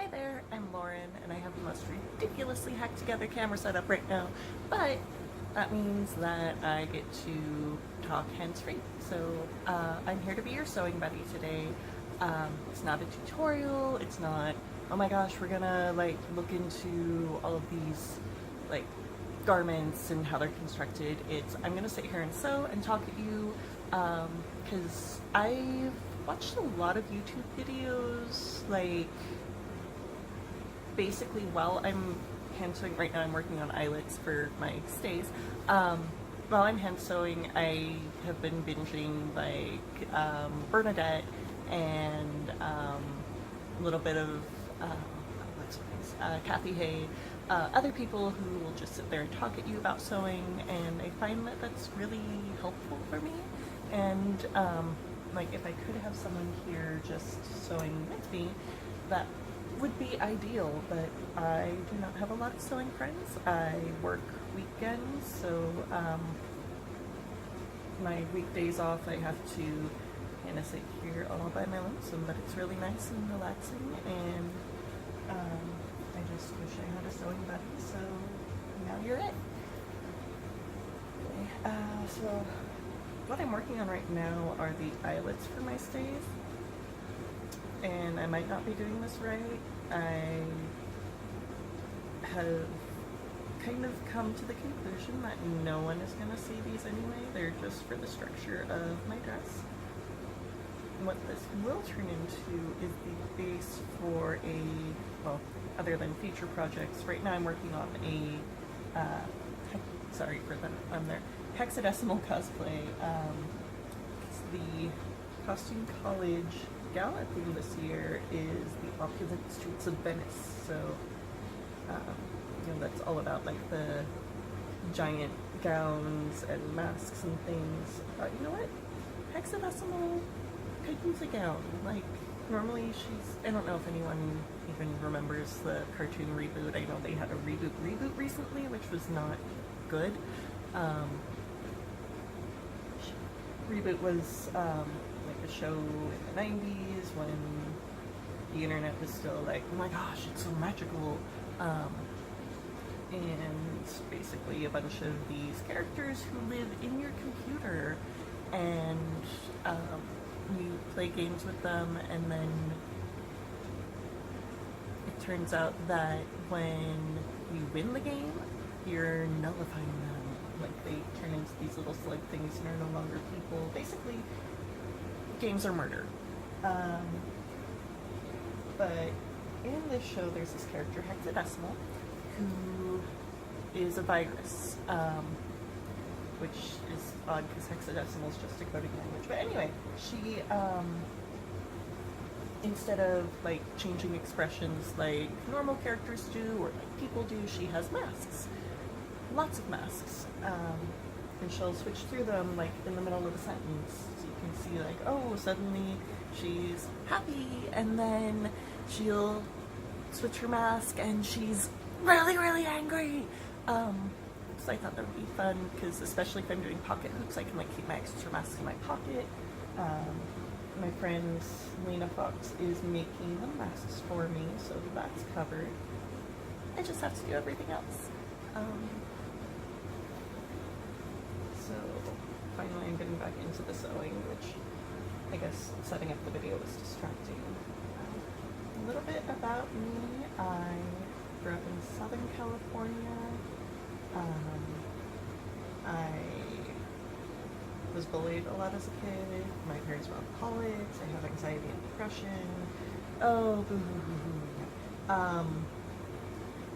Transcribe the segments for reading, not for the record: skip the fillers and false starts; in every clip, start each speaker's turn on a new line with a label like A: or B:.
A: Hi there, I'm Lauren, and I have the most ridiculously hacked together camera setup right now, but that means that I get to talk hands-free. So I'm here to be your sewing buddy today. It's not a tutorial, it's not, oh my gosh, we're gonna like look into all of these like garments and how they're constructed. It's, I'm gonna sit here and sew and talk at you, because I've watched a lot of YouTube videos, like basically while I'm hand sewing. Right now I'm working on eyelets for my stays. While I'm hand sewing, I have been binging like Bernadette and a little bit of what's her name? Kathy Hay, other people who will just sit there and talk at you about sewing, and I find that that's really helpful for me. And like if I could have someone here just sewing with me, that would be ideal, but I do not have a lot of sewing friends. I work weekends, so my weekdays off I have to kind of sit here all by my lonesome, but it's really nice and relaxing, and I just wish I had a sewing buddy, so now you're it. Okay, so what I'm working on right now are the eyelets for my stays. And I might not be doing this right. I have kind of come to the conclusion that no one is going to see these anyway. They're just for the structure of my dress. And what this will turn into is the base for a, well, other than future projects. Right now I'm working on a, sorry for the, hexadecimal cosplay. It's the Costume College gala theme this year is the opulent streets of Venice, so you know, that's all about like the giant gowns and masks and things. You know what? Hexadecimal could use a gown. Like normally she's, I don't know if anyone even remembers the cartoon reboot. I know they had a reboot recently, which was not good. Reboot was like a show in the 90s when the internet was still like, oh my gosh, it's so magical. And basically a bunch of these characters who live in your computer, and you play games with them, and then it turns out that when you win the game, you're nullifying them. Like they turn into these little slug things and are no longer people. Basically, games are murder. But in this show, there's this character, Hexadecimal, who is a virus, which is odd because hexadecimal is just a coding language. But anyway, she, instead of like changing expressions like normal characters do or like people do, she has masks. Lots of masks. And she'll switch through them like in the middle of a sentence. So you can see like, oh, suddenly she's happy, and then she'll switch her mask and she's really, really angry. So I thought that would be fun, because especially if I'm doing pocket hooks, I can like keep my extra mask in my pocket. My friend Lena Fox is making the masks for me, so that's covered. I just have to do everything else. So finally I'm getting back into the sewing, which I guess setting up the video was distracting. A little bit about me. I grew up in Southern California. I was bullied a lot as a kid. My parents were alcoholics. I have anxiety and depression. Oh, boo hoo hoo hoo.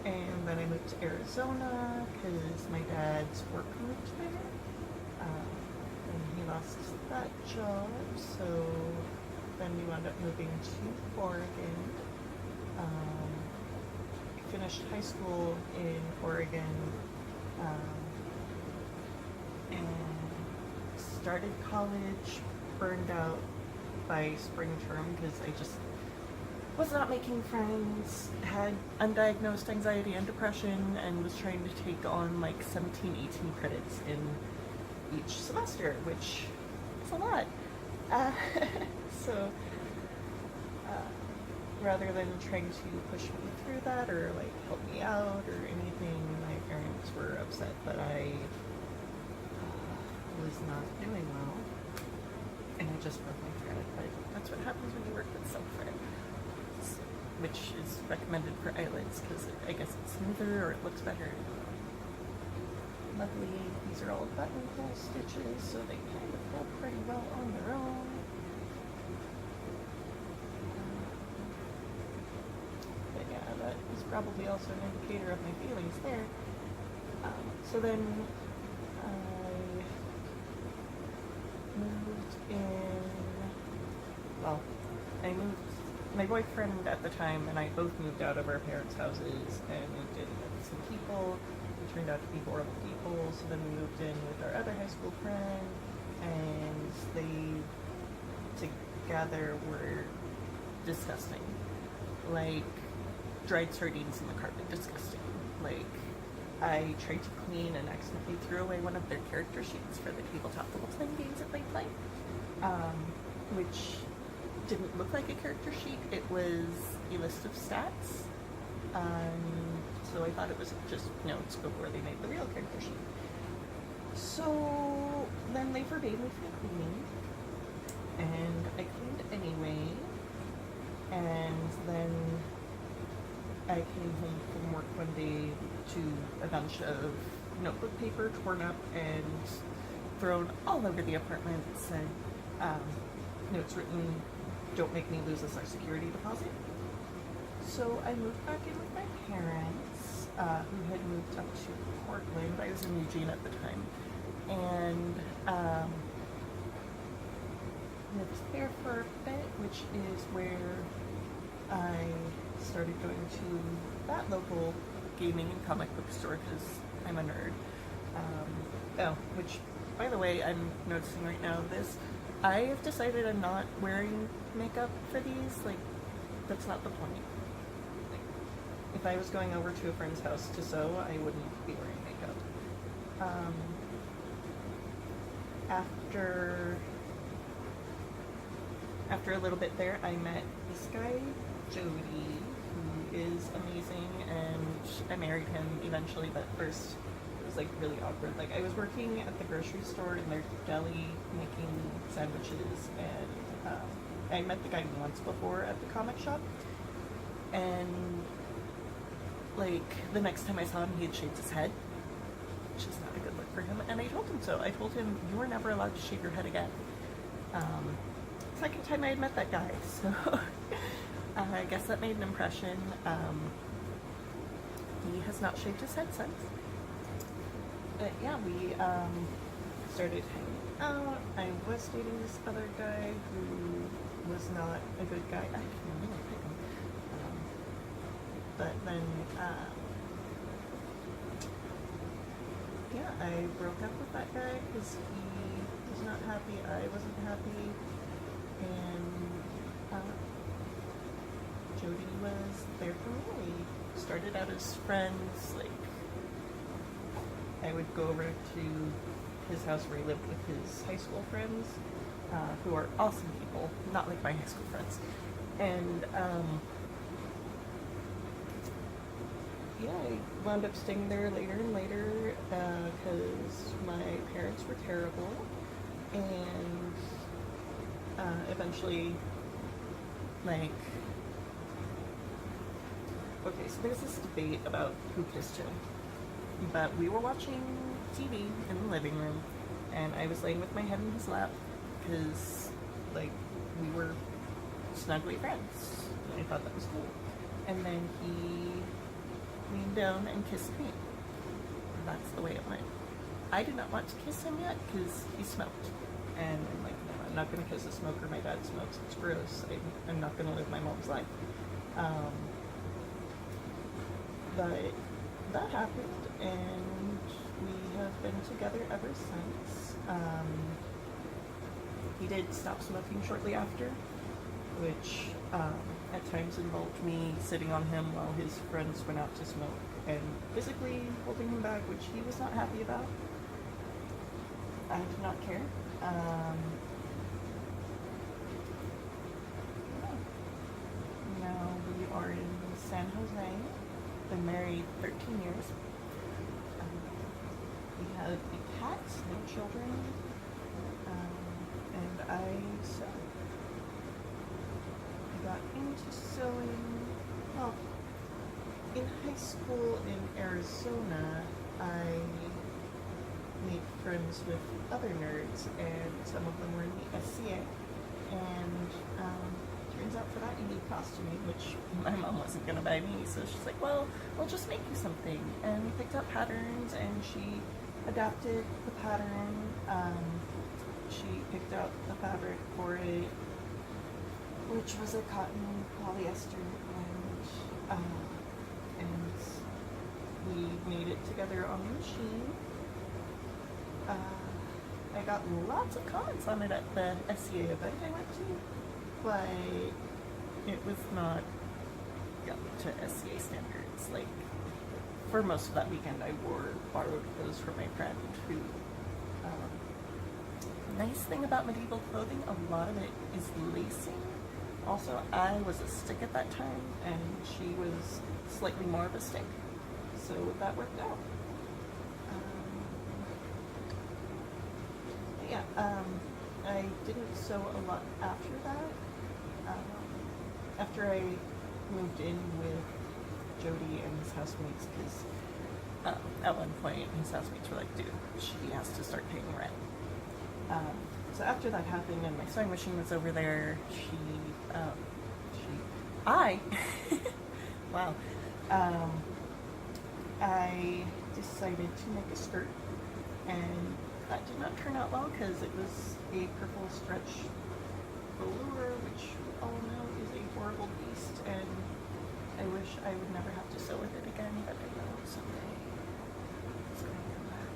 A: And then I moved to Arizona because my dad's work moved there. And he lost that job, so then we wound up moving to Oregon. Finished high school in Oregon, and started college, burned out by spring term because I just was not making friends, had undiagnosed anxiety and depression, and was trying to take on like 17, 18 credits in each semester, which is a lot. So rather than trying to push me through that or like help me out or anything, my parents were upset that I was not doing well, and I just broke my thread. But that's what happens when you work with silk thread, which is recommended for eyelids because I guess it's smoother or it looks better. Luckily, these are all buttonhole stitches, so they kind of hold pretty well on their own. But yeah, that is probably also an indicator of my feelings there. So then I moved in, well, I moved, my boyfriend at the time and I both moved out of our parents' houses and moved in with some people who turned out to be horrible people. So then we moved in with our other high school friend, and they together were disgusting. Like dried sardines in the carpet, disgusting. Like I tried to clean and accidentally threw away one of their character sheets for the tabletop role-playing games that they play, which didn't look like a character sheet. It was a list of stats. So I thought it was just notes before they made the real character sheet. So then they forbade me from cleaning, and I cleaned anyway. And then I came home from work one day to a bunch of notebook paper torn up and thrown all over the apartment. Said notes written, "Don't make me lose a Social Security deposit." So I moved back in with my parents, who had moved up to Portland. I was in Eugene at the time, and lived there for a bit, which is where I started going to that local gaming and comic book store because I'm a nerd. Which, by the way, I'm noticing right now I have decided I'm not wearing makeup for these. Like, that's not the point. Like, if I was going over to a friend's house to sew, I wouldn't be wearing makeup. After a little bit there, I met this guy, Jody, who is amazing, and I married him eventually, but first it was like really awkward. Like, I was working at the grocery store in their deli making sandwiches, and I met the guy once before at the comic shop, and like the next time I saw him, he had shaved his head, which is not a good look for him, and I told him so. I told him, "You are never allowed to shave your head again." Second time I had met that guy, so I guess that made an impression. He has not shaved his head since. But yeah, we started hanging out. I was dating this other guy who was not a good guy. I can really pick him. But then, yeah, I broke up with that guy because he was not happy. I wasn't happy. And Jody was there for me. We started out as friends. Like, I would go over to his house where he lived with his high school friends, who are awesome people, not like my high school friends. And yeah, I wound up staying there later and later because my parents were terrible, and eventually, like, okay, so there's this debate about who kissed who, but we were watching TV in the living room, and I was laying with my head in his lap because, like, we were snugly friends, and I thought that was cool. And then he leaned down and kissed me. That's the way it went. I did not want to kiss him yet because he smoked, and I'm like, no, I'm not going to kiss a smoker. My dad smokes. It's gross. I'm not going to live my mom's life. But that happened, and we have been together ever since. He did stop smoking shortly after, which at times involved me sitting on him while his friends went out to smoke and physically holding him back, which he was not happy about. I did not care. now we are in San Jose. Been married 13 years. We have a cat, no children, and I sew. I got into sewing, well, in high school in Arizona, I made friends with other nerds, and some of them were in the SCA, and turns out for that you need costuming, which my mom wasn't going to buy me, so she's like, well, we'll just make you something, and we picked up patterns, and she adapted the pattern. She picked out the fabric for it, which was a cotton polyester, and we made it together on the machine. I got lots of comments on it at the SCA event I went to, but it was not up to SCA standards. Like, for most of that weekend I borrowed clothes from my friend who, nice thing about medieval clothing, a lot of it is lacing. Also, I was a stick at that time, and she was slightly more of a stick, so that worked out. I didn't sew a lot after that. After I moved in with Jody and his housemates, because at one point his housemates were like, dude, she has to start paying rent. So after that happened and my sewing machine was over there, wow, I decided to make a skirt, and that did not turn out well because it was a purple stretch velour, which we all know is a horrible beast, and I wish I would never have to sew with it again, but I know someday it's going to come back.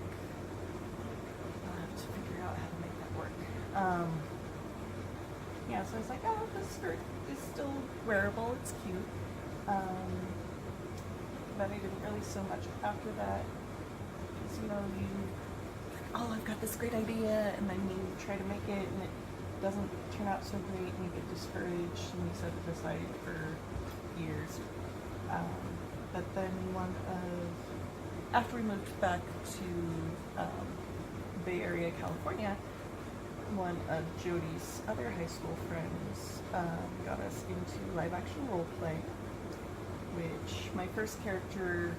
A: I'll have to figure out how to make that work. Yeah, so I was like, oh, this skirt is still wearable, it's cute. But I didn't really sew much after that, because, you know, oh, I've got this great idea, and then you try to make it, and it doesn't turn out so great, and you get discouraged, and you set it aside for years. But then after we moved back to Bay Area, California, one of Jody's other high school friends got us into live action role play, which my first character,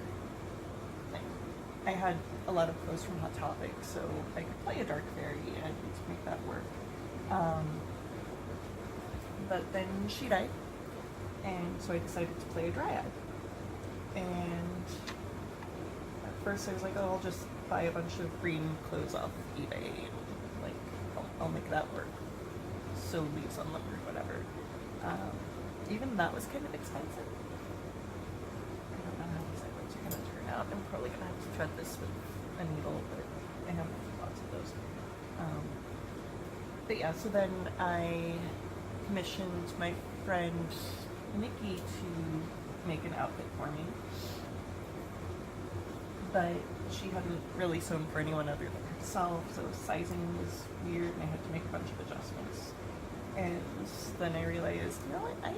A: I had a lot of clothes from Hot Topic, so I could play a dark fairy and make that work. But then she died, and so I decided to play a dryad. And at first I was like, oh, I'll just buy a bunch of green clothes off eBay, and like, I'll make that work. Sew leaves on them or whatever. Even that was kind of expensive. I don't know how these items are going to turn out. I'm probably going to have to thread this with a needle, but I have lots of those. But yeah, so then I commissioned my friend Nikki to make an outfit for me, but she hadn't really sewn for anyone other than herself, so sizing was weird and I had to make a bunch of adjustments. And then I realized, you know what, I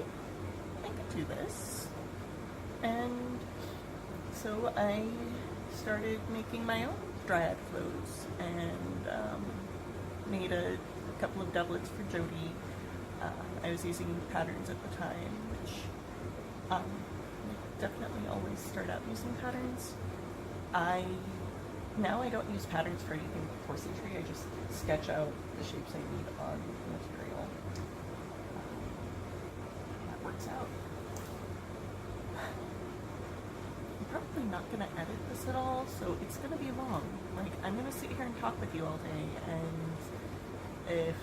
A: could do this. And so I started making my own dryad clothes, and made a couple of doublets for Jody. I was using patterns at the time, which definitely always start out using patterns. Now I don't use patterns for anything but corsetry. I just sketch out the shapes I need on the material. That works out. I'm probably not going to edit this at all, so it's going to be long. Like, I'm going to sit here and talk with you all day, and if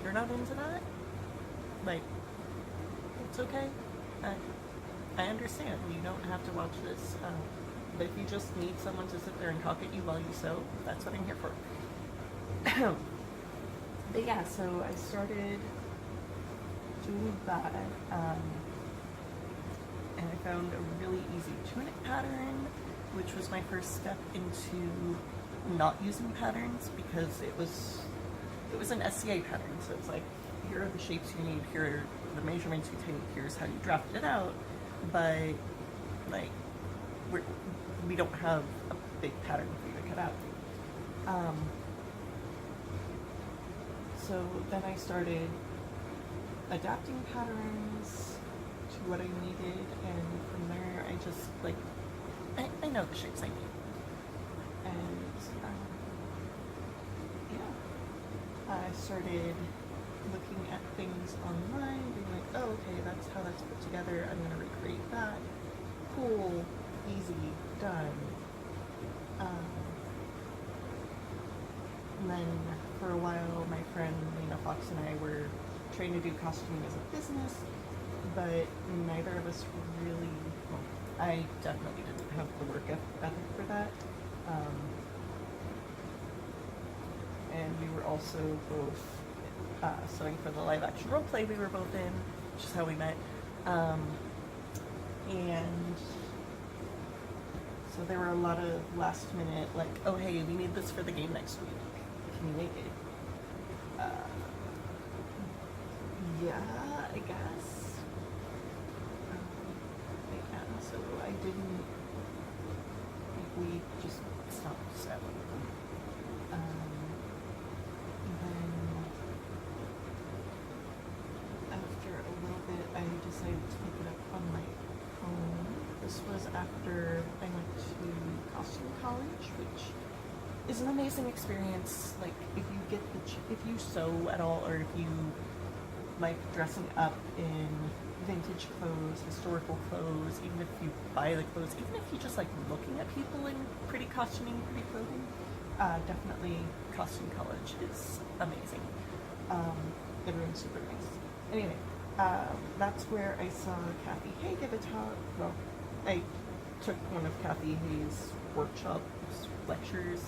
A: you're not into that, like, it's okay. I understand. You don't have to watch this. But if you just need someone to sit there and talk at you while you sew, that's what I'm here for. But yeah, so I started doing that, and I found a really easy tunic pattern, which was my first step into not using patterns, because it was an SCA pattern, so it's like, here are the shapes you need, here are the measurements you take, here's how you draft it out, but like we don't have a big pattern for you to cut out. So then I started adapting patterns to what I needed, and from there I just like I know the shapes I need, and yeah, I started looking at things online, being like, oh, okay, that's how that's put together. I'm gonna recreate that. Cool, easy, done. And then for a while, my friend Lena Fox and I were trying to do costuming as a business, but neither of us really, well, I definitely didn't have the work ethic for that. And we were also both sewing for the live action role play we were both in, which is how we met. And so there were a lot of last minute, like, oh hey, we need this for the game next week. Can you make it? Yeah, I guess. Yeah, so I didn't, we just stopped sewing. Then after a little bit, I decided to pick it up on my own. This was after I went to costume college, which is an amazing experience. Like, if you get if you sew at all, or if you like dressing up in vintage clothes, historical clothes, even if you buy the clothes, even if you just like looking at people in pretty costuming, pretty clothing, definitely costume college is amazing. Everyone's super nice. Anyway, that's where I saw Kathy Hay give a talk. Well, I took one of Kathy Hay's workshops, lectures.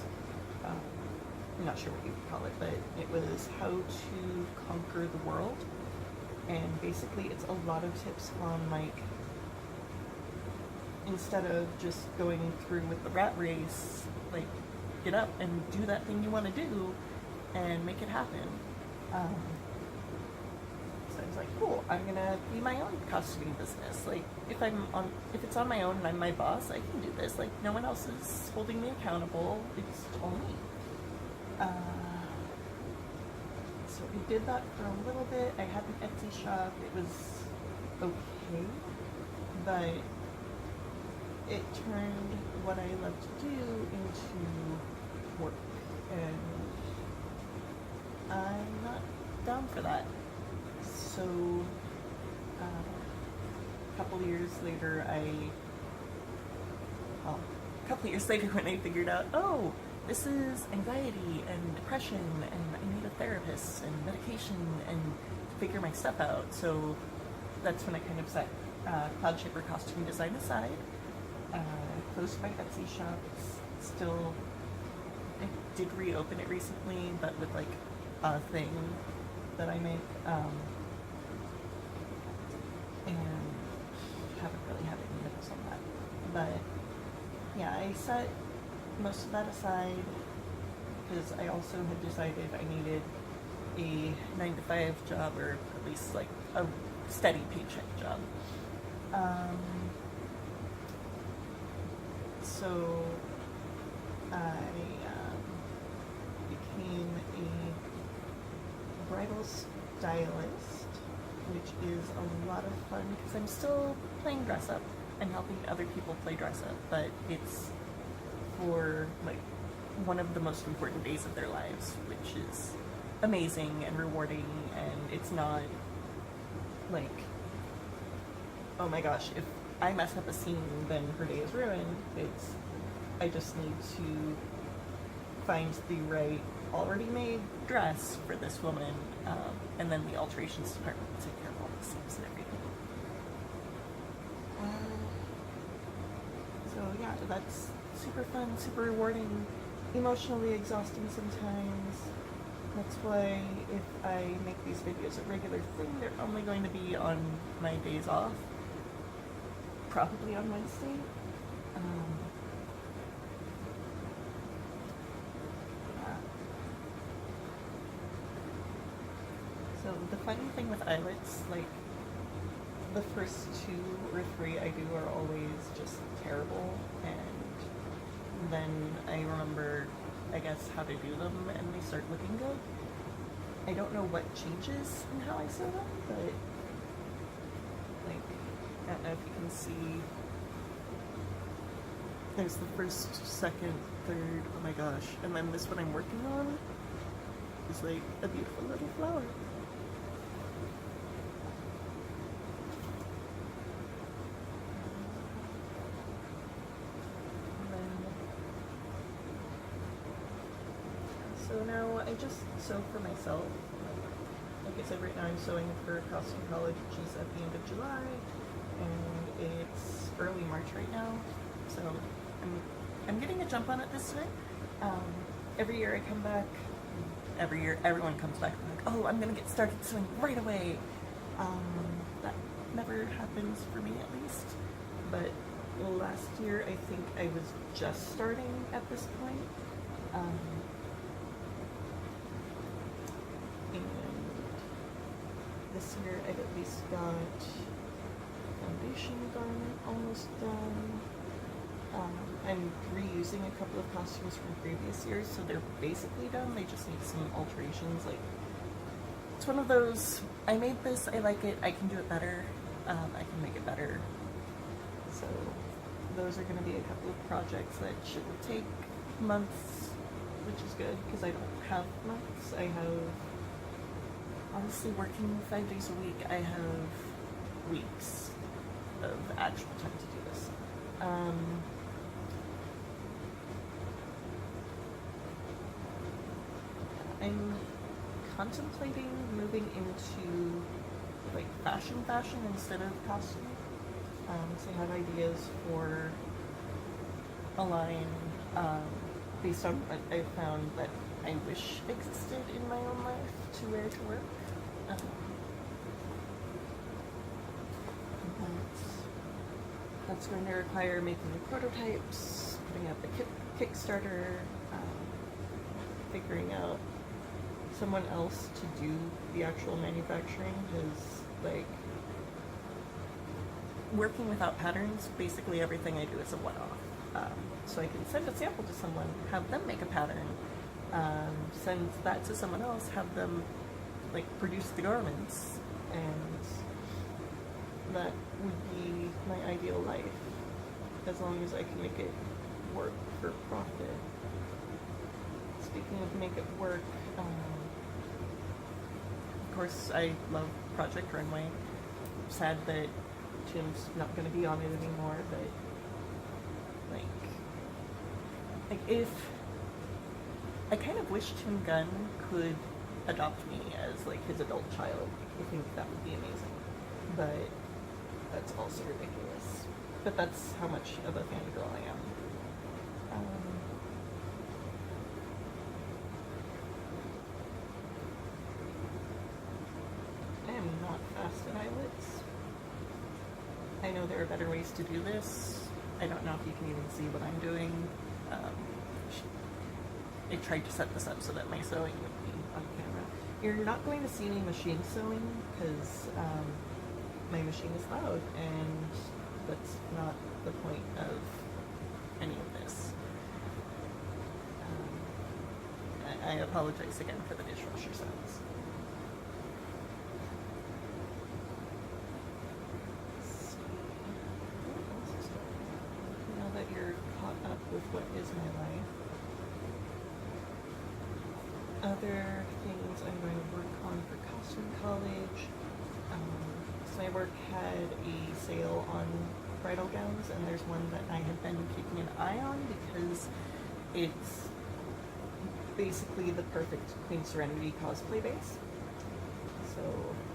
A: I'm not sure what you would call it, but it was how to conquer the world. And basically it's a lot of tips on like, instead of just going through with the rat race, like get up and do that thing you want to do and make it happen. So I was like, cool, I'm gonna be my own costuming business. Like if it's on my own and I'm my boss, I can do this. Like no one else is holding me accountable. It's all me. So we did that for a little bit. I had an Etsy shop. It was okay, but it turned what I love to do into work, and I'm not down for that. So a couple years later, when I figured out, oh, this is anxiety and depression, and I need a therapist and medication and figure my stuff out. So that's when I kind of set Cloud Shaper costume design aside. Closed my Etsy shop. It's still, I did reopen it recently, but with like a thing that I make, and haven't really had any notes on that. But yeah, I set most of that aside because I also had decided I needed a 9-to-5 job, or at least like a steady paycheck job. So I became a bridal stylist, which is a lot of fun because I'm still playing dress up and helping other people play dress up, but it's for like one of the most important days of their lives, which is amazing and rewarding. And it's not like, oh my gosh, if I mess up a scene then her day is ruined. It's, I just need to find the right already made dress for this woman, and then the alterations department will take care of all the seams and everything. So yeah, that's super fun, super rewarding, emotionally exhausting sometimes. That's why if I make these videos a regular thing, they're only going to be on my days off, probably on Wednesday. Yeah. So the funny thing with eyelets, like the first 2 or 3 I do are always just terrible, and then I remember, I guess, how to do them, and they start looking good. I don't know what changes in how I sew them, but like, I don't know if you can see. There's the first, second, third, oh my gosh, and then this one I'm working on is like a beautiful little flower. So now I just sew for myself. Like I said, right now I'm sewing for Costume College, which is at the end of July, and it's early March right now. So I'm getting a jump on it this time. Every year I come back. Every year everyone comes back and like, oh, I'm gonna get started sewing right away. That never happens for me, at least. But last year I think I was just starting at this point. And this year I've at least got foundation garment almost done. I'm reusing a couple of costumes from previous years, so they're basically done. They just need some alterations. Like, it's one of those, I made this, I like it, I can do it better, I can make it better. So those are going to be a couple of projects that shouldn't take months, which is good because I don't have months. I have, honestly, working 5 days a week, I have weeks of actual time to do this. I'm contemplating moving into like fashion instead of costume. So I have ideas for a line based on what I found that I wish existed in my own life to wear to work. That's going to require making the prototypes, putting out the Kickstarter, figuring out someone else to do the actual manufacturing, because like working without patterns, basically everything I do is a one-off. So I can send a sample to someone, have them make a pattern, send that to someone else, have them like produce the garments, and that would be my ideal life, as long as I can make it work for profit. Speaking of make it work, of course I love Project Runway. Sad that Tim's not going to be on it anymore, but like if I kind of wish Tim Gunn could adopt me as like his adult child. I think that would be amazing, but that's also ridiculous. But that's how much of a fangirl I am. I am not fast at eyelets. I know there are better ways to do this. I don't know if you can even see what I'm doing. I tried to set this up so that my sewing would be on camera. You're not going to see any machine sewing because my machine is loud, and that's not the point of any of this. I apologize again for the dishwasher sounds. Now that you're caught up with what is my life, other things I'm going to work on for Costume College. So my work had a sale on bridal gowns, and there's one that I have been keeping an eye on because it's basically the perfect Queen Serenity cosplay base. So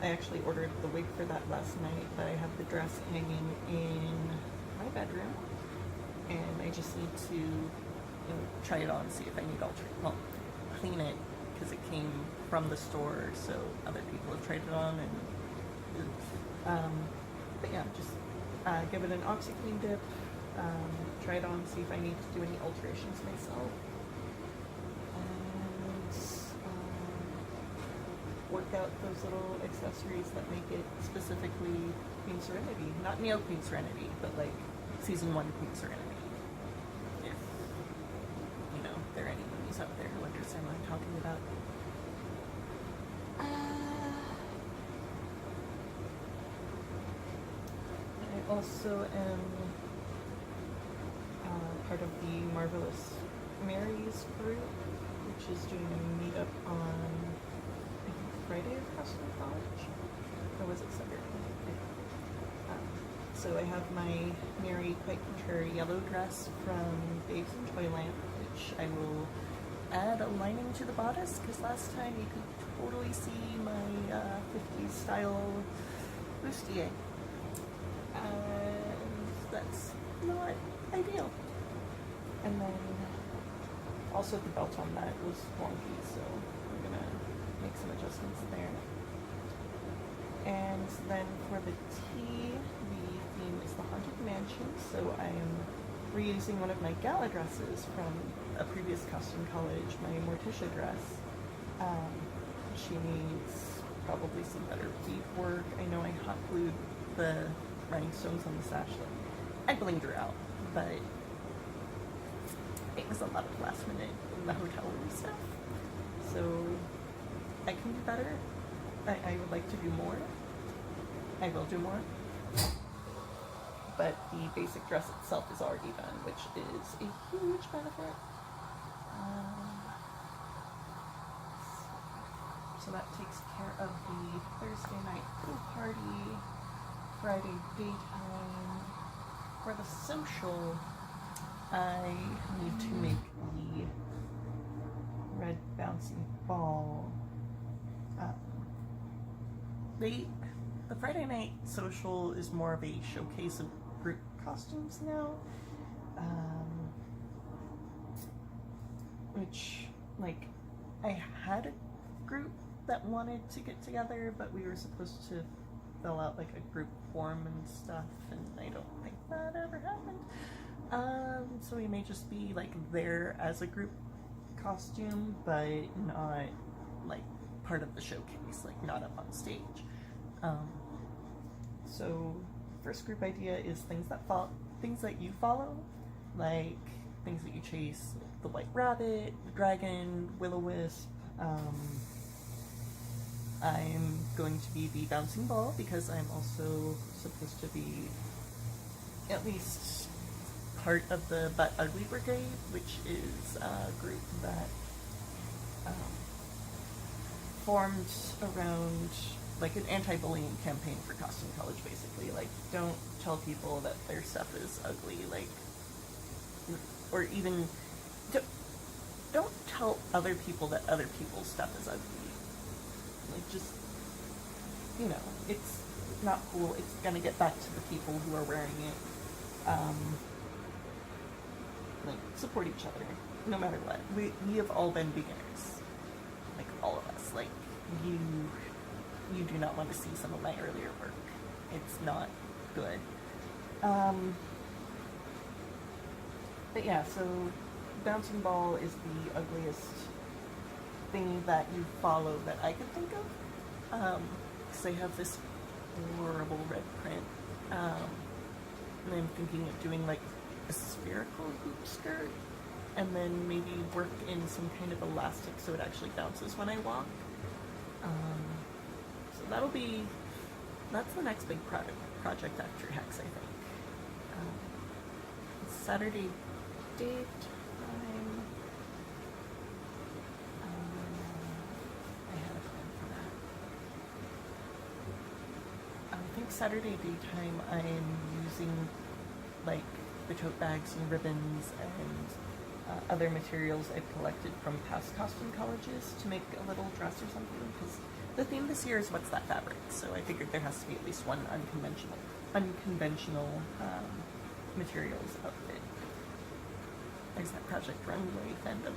A: I actually ordered the wig for that last night, but I have the dress hanging in my bedroom, and I just need to try it on, see if I need clean it, because it came from the store, so other people have tried it on, and but yeah, just give it an OxyClean dip, try it on, see if I need to do any alterations myself, and work out those little accessories that make it specifically Queen Serenity. Not Neo Queen Serenity, but like Season 1 Queen Serenity. If, you know, there are any movies out there who understand what I'm talking about. I also am part of the Marvelous Mary's group, which is doing a meetup on Friday across the college, or was it Saturday? So I have my Mary Quite Contrary yellow dress from Babes in Toyland, which I will add a lining to the bodice, because last time you could totally see my 50s style bustier. And that's not ideal. And then also the belt on that was wonky, so we're gonna make some adjustments there. And then for the tea, the theme is the Haunted Mansion, so I am reusing one of my gala dresses from a previous costume college, my Morticia dress. She needs probably some better bead work. I know I hot glued the rhinestones on the sash. I blinged her out, but it was a lot of last minute in the hotel room stuff. So I can do better. I would like to do more. I will do more. But the basic dress itself is already done, which is a huge benefit. So that takes care of the Thursday night pool party, Friday daytime. For the social, I need to make the red bouncing ball. The Friday night social is more of a showcase of group costumes now, which, like, I had a group that wanted to get together, but we were supposed to fill out like a group form and stuff, and I don't think that ever happened. So we may just be like there as a group costume, but not like part of the showcase, like not up on stage. So first group idea is things that you follow, like things that you chase, the white rabbit, the dragon, will-o-wisp. I'm going to be the bouncing ball because I'm also supposed to be at least part of the But Ugly Brigade, which is a group that formed around like an anti-bullying campaign for costume college, basically. Like, don't tell people that their stuff is ugly, like, or even don't tell other people that other people's stuff is ugly. Like, just, you know, it's not cool. It's gonna get back to the people who are wearing it. Like, support each other, no matter what. We have all been beginners. Like, all of us. Like, you do not want to see some of my earlier work. It's not good. But yeah, so bouncing ball is the ugliest thing that you follow that I could think of. Because they have this horrible red print. And I'm thinking of doing like a spherical hoop skirt, and then maybe work in some kind of elastic so it actually bounces when I walk. So that's the next big project after Hex, I think. Saturday date time. I had a plan for that. I think Saturday daytime I'm using like the tote bags and ribbons and other materials I've collected from past costume colleges to make a little dress or something, because the theme this year is what's that fabric, so I figured there has to be at least one unconventional materials outfit. There's that Project Runway fandom.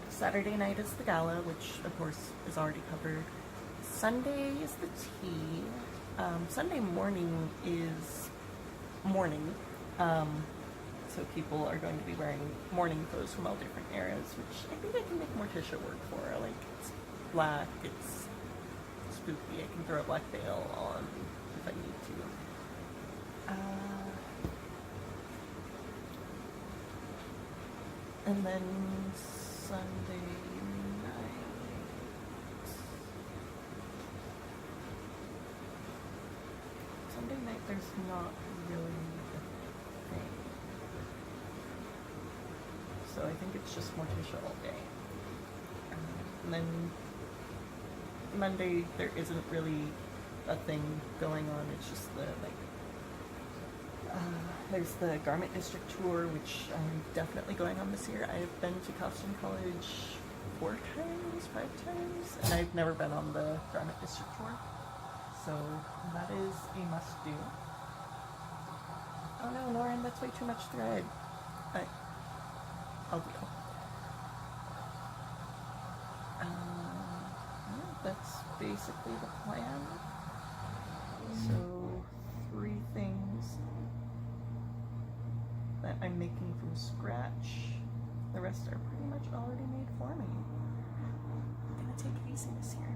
A: Saturday night is the gala, which of course is already covered. Sunday is the tea. Sunday morning is morning. So people are going to be wearing morning clothes from all different eras, which I think I can make Morticia work for. Like, it's black, it's spooky, I can throw a black veil on if I need to. And then Sunday night. Sunday night, there's not really a thing. So I think it's just Morticia all day. And then Monday, there isn't really a thing going on. It's just the, like, there's the Garment District tour, which I'm definitely going on this year. I've been to Costume College 5 times, and I've never been on the Garment District tour. So that is a must do. Oh no, Lauren, that's way too much thread. I'll deal. That's basically the plan. So 3 things that I'm making from scratch. The rest are pretty much already made for me. I'm gonna take it easy this year.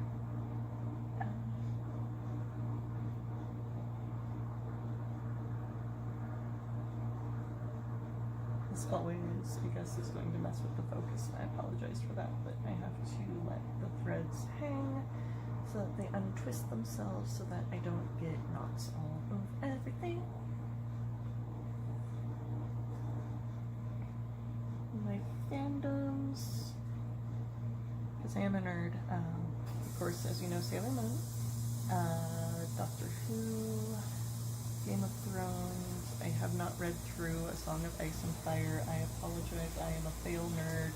A: As always, I guess is going to mess with the focus, and I apologize for that, but I have to let the threads hang so that they untwist themselves so that I don't get knots all over everything. My fandoms, because I am a nerd, of course, as you know, Sailor Moon, Doctor Who, Game of Thrones. I have not read through A Song of Ice and Fire. I apologize, I am a fail nerd.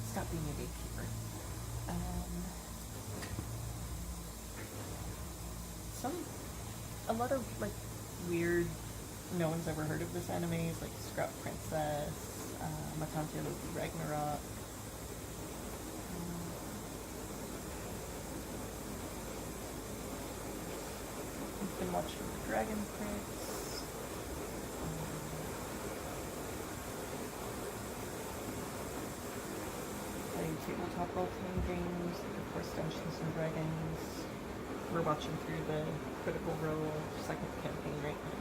A: Stop being a gatekeeper. A lot of, like, weird, no one's ever heard of this animes, like Scrap Princess, Matante Loki Ragnarok. I've been watching the Dragon Prince. Playing tabletop role-playing games, like of course Dungeons and Dragons. We're watching through the Critical Role 2nd campaign right now.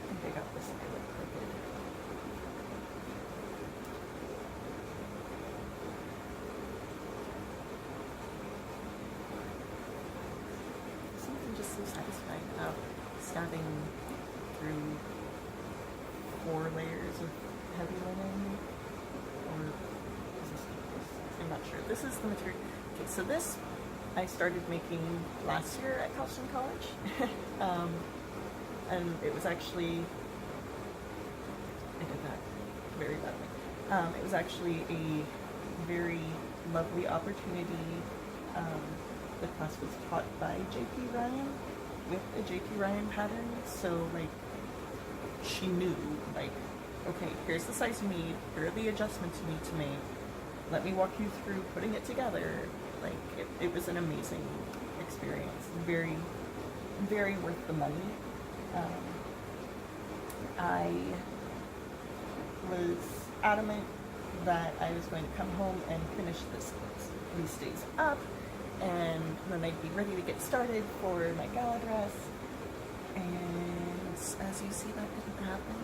A: I think I got this in my lip crooked. Something just so satisfying about stabbing through 4 layers of heavy linen. Or is this? I'm not sure. This is the material. Okay, so this I started making last year at Costume College, and it was actually, I did that very badly. It was actually a very lovely opportunity. The class was taught by J.P. Ryan with a J.P. Ryan pattern, so like she knew, like, okay, here's the size you need, here are the adjustments you need to make, let me walk you through putting it together. Like, it was an amazing experience. Very, very worth the money. I was adamant that I was going to come home and finish these days up, and then I'd be ready to get started for my gala dress. And as you see, that didn't happen.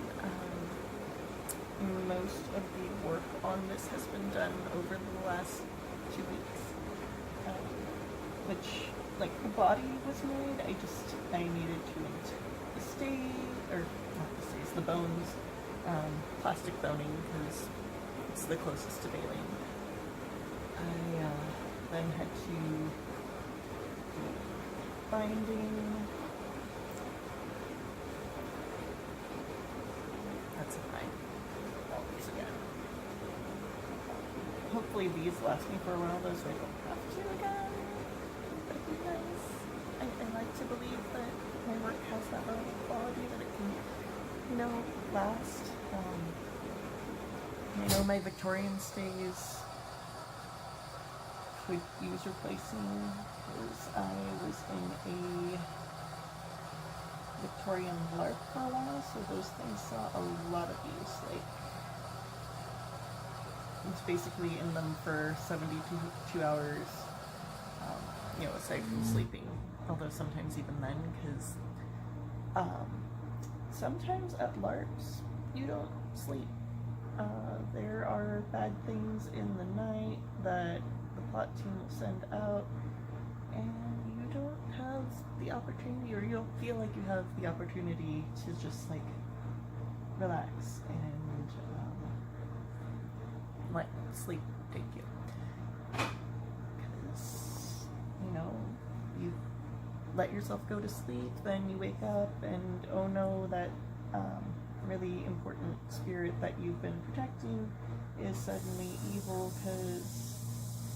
A: Most of the work on this has been done over the last 2 weeks. Which, like, the body was made, I needed to insert the stays, or not the stays, the bones, plastic boning, because it's the closest to baling. I then had to do binding. That's fine. All these again. Hopefully these last me for a while, though, so I don't have to again. That'd be nice. I like to believe that my work has that level of quality that it can, you know, last. I know my Victorian stays could use replacing, because I was in a Victorian lark for a while, so those things saw a lot of use. Like, it's basically in them for 72 hours, aside from sleeping. Although sometimes even then, because sometimes at LARPs you don't sleep. There are bad things in the night that the plot team will send out, and you don't have the opportunity, or you don't feel like you have the opportunity to just like relax and let sleep take you. Because, you let yourself go to sleep, then you wake up and oh no, that really important spirit that you've been protecting is suddenly evil because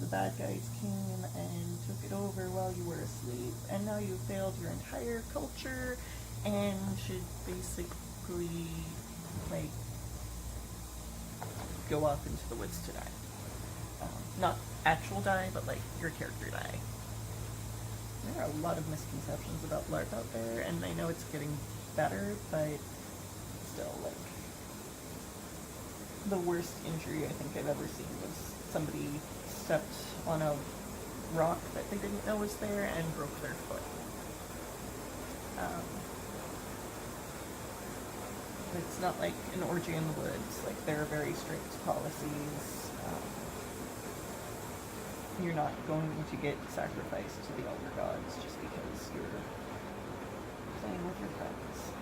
A: the bad guys came and took it over while you were asleep, and now you've failed your entire culture and should basically like go off into the woods to die. Not actual die, but like your character die. There are a lot of misconceptions about LARP out there, and I know it's getting better, but still, like, the worst injury I think I've ever seen was somebody stepped on a rock that they didn't know was there and broke their foot. It's not like an orgy in the woods. Like, there are very strict policies. You're not going to get sacrificed to the elder gods just because you're playing with your friends.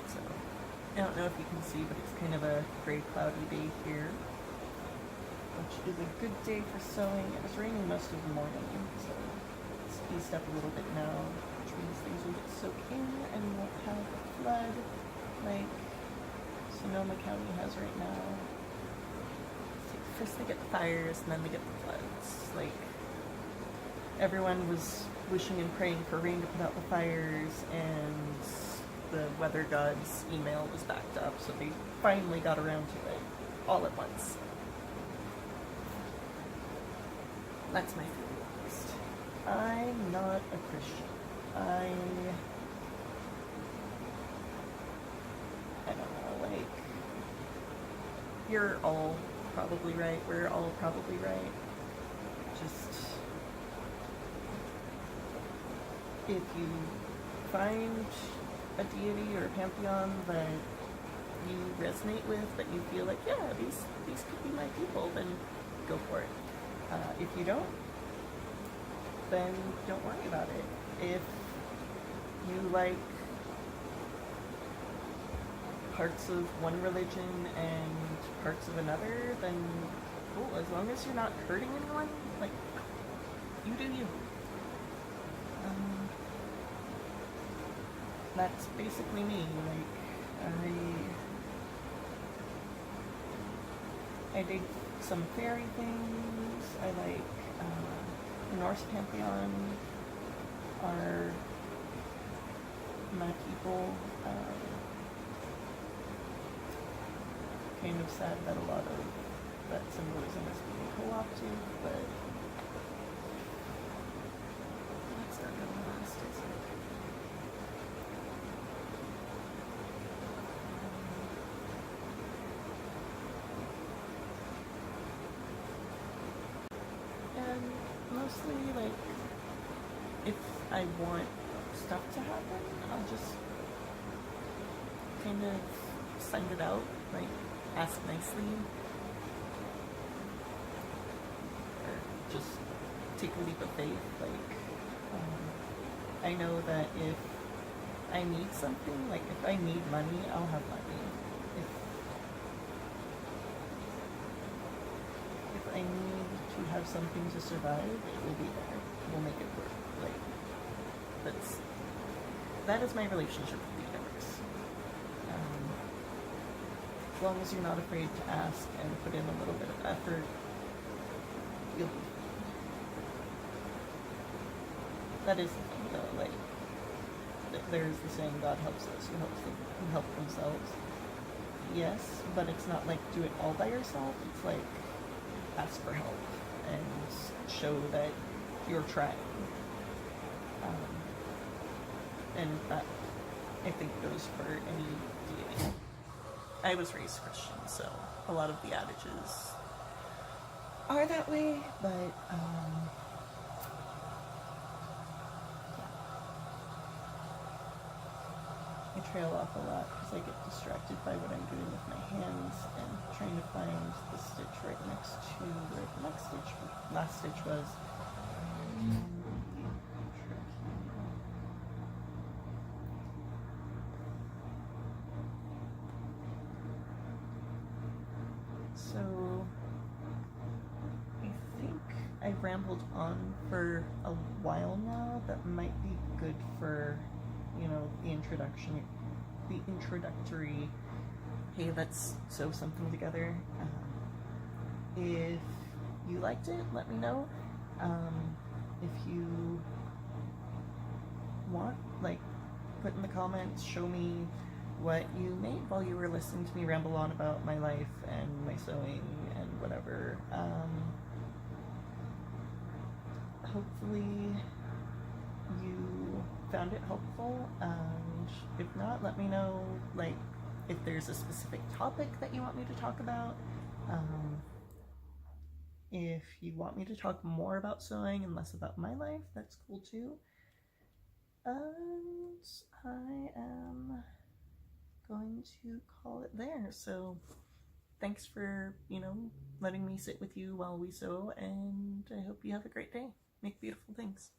A: So, I don't know if you can see, but it's kind of a gray, cloudy day here, which is a good day for sowing. It was raining most of the morning, so it's eased up a little bit now, which means things will get soaked in and we won't have a flood like Sonoma County has right now. First they get the fires, and then they get the floods. Like, everyone was wishing and praying for rain to put out the fires, and the weather god's email was backed up, so they finally got around to it all at once. That's my favorite list. I'm not a Christian. I don't know, like, you're all probably right, we're all probably right. Just, if you find a deity or a pantheon that you resonate with, that you feel like, yeah, these could be my people, then go for it. If you don't, then don't worry about it. If you like parts of one religion and parts of another, then cool, as long as you're not hurting anyone, like, you do you. That's basically me. Like, I dig some fairy things. I like the Norse pantheon are my people. Kind of sad that a lot of that symbolism is being co-opted, but that's not gonna last, is it? And mostly, like, if I want stuff to happen, I'll just kind of send it out, like, ask nicely, or just take a leap of faith. Like, I know that if I need something, like if I need money, I'll have money. If I need to have something to survive, it will be there. We'll make it work. Like, that is my relationship with the universe. As long as you're not afraid to ask and put in a little bit of effort, you'll be fine. That is the thing, though. Like, there's the saying, God helps those who help themselves. Yes, but it's not like do it all by yourself. It's like ask for help and show that you're trying. And that, I think, goes for any deity. I was raised Christian, so a lot of the adages are that way, but I trail off a lot because I get distracted by what I'm doing with my hands and trying to find the stitch right next to where the last stitch was. So I think I've rambled on for a while now. That might be good for, you know, the introductory, hey, let's sew something together. If you liked it, let me know. If you want, like, put in the comments, show me what you made while you were listening to me ramble on about my life and my sewing and whatever. Hopefully you found it helpful, and if not, let me know, like, if there's a specific topic that you want me to talk about. If you want me to talk more about sewing and less about my life, that's cool too. And I am going to call it there. So thanks for, you know, letting me sit with you while we sew, and I hope you have a great day. Make beautiful things.